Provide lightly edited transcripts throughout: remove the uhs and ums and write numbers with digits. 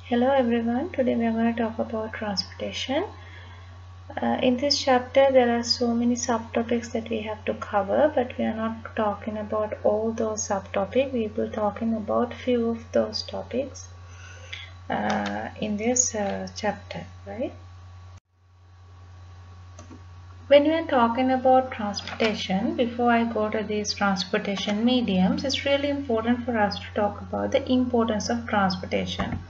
Hello everyone, today we are going to talk about transportation. In this chapter there are so many subtopics that we have to cover, but we are not talking about all those subtopics. We will be talking about few of those topics in this chapter, right? When we are talking about transportation, before I go to these transportation mediums, it's really important for us to talk about the importance of transportation.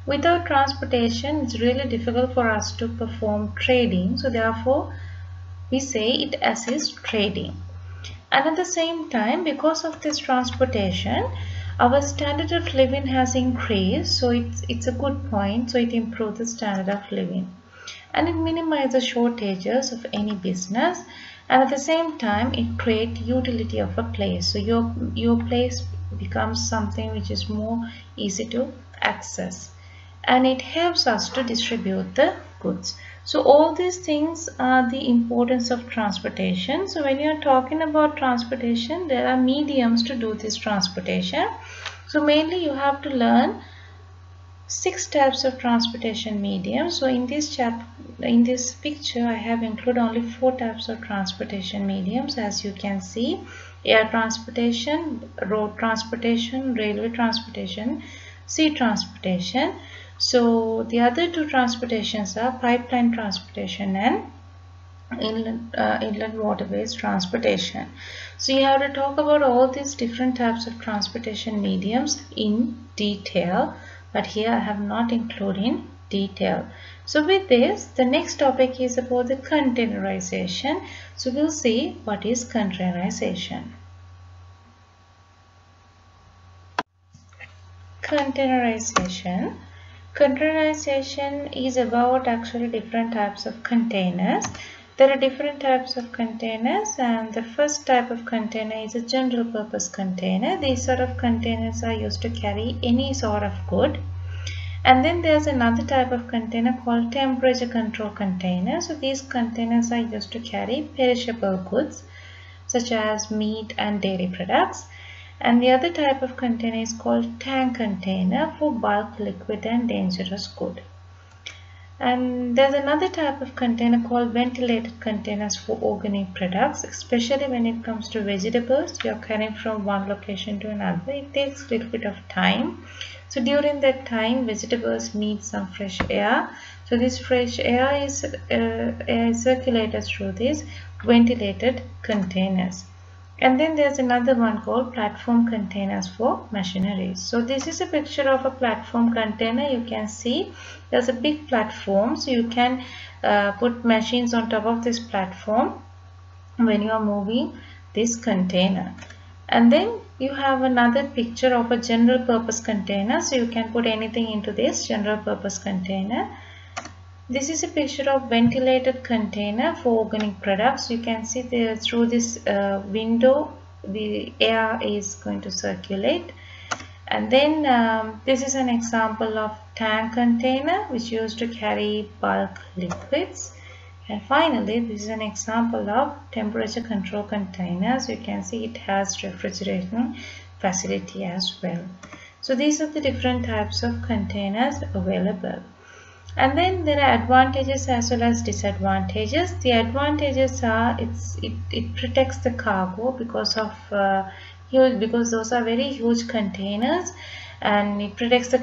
Without transportation, it's really difficult for us to perform trading. So therefore, we say it assists trading. And at the same time, because of this transportation, our standard of living has increased. So it's a good point. So it improves the standard of living. And it minimizes shortages of any business. And at the same time, it creates utility of a place. So your place becomes something which is more easy to access. And it helps us to distribute the goods. So all these things are the importance of transportation. So when you are talking about transportation, there are mediums to do this transportation. So mainly you have to learn 6 types of transportation mediums. So in this picture I have included only 4 types of transportation mediums, as you can see: air transportation, road transportation, railway transportation, sea transportation. So the other 2 transportations are pipeline transportation and inland waterways transportation. So you have to talk about all these different types of transportation mediums in detail, but here I have not included in detail. So with this, the next topic is about the containerization. So we'll see what is containerization. Containerization is about actually different types of containers. There are different types of containers, and the first type of container is a general purpose container. These sort of containers are used to carry any sort of good. And then there's another type of container called temperature control container. So these containers are used to carry perishable goods such as meat and dairy products. And the other type of container is called tank container for bulk, liquid and dangerous good. And there's another type of container called ventilated containers for organic products, especially when it comes to vegetables. You're carrying from one location to another. It takes a little bit of time. So during that time, vegetables need some fresh air. So this fresh air is circulated through these ventilated containers. And then there's another one called platform containers for machinery. So this is a picture of a platform container. You can see there's a big platform, so you can put machines on top of this platform when you are moving this container. And then you have another picture of a general purpose container, so you can put anything into this general purpose container. This is a picture of ventilated container for organic products. You can see there through this window the air is going to circulate. And then this is an example of tank container which used to carry bulk liquids. And finally, this is an example of temperature control containers. You can see it has refrigeration facility as well. So these are the different types of containers available. And then there are advantages as well as disadvantages. The advantages are it protects the cargo because those are very huge containers, and it protects the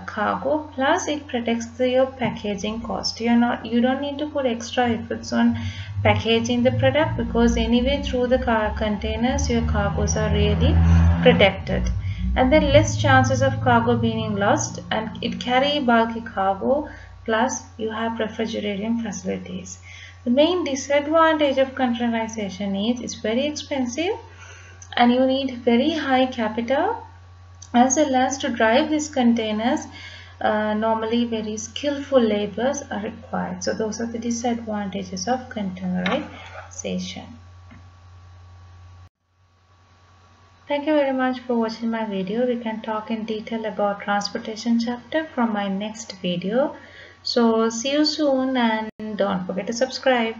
cargo, plus it protects your packaging cost. You don't need to put extra efforts on packaging the product, because anyway through the containers your cargos are really protected. And then less chances of cargo being lost, and it carry bulky cargo, plus you have refrigerating facilities. The main disadvantage of containerization is it's very expensive and you need very high capital, as well as to drive these containers normally very skillful laborers are required. So those are the disadvantages of containerization. Thank you very much for watching my video. We can talk in detail about transportation chapter from my next video. So see you soon, and don't forget to subscribe.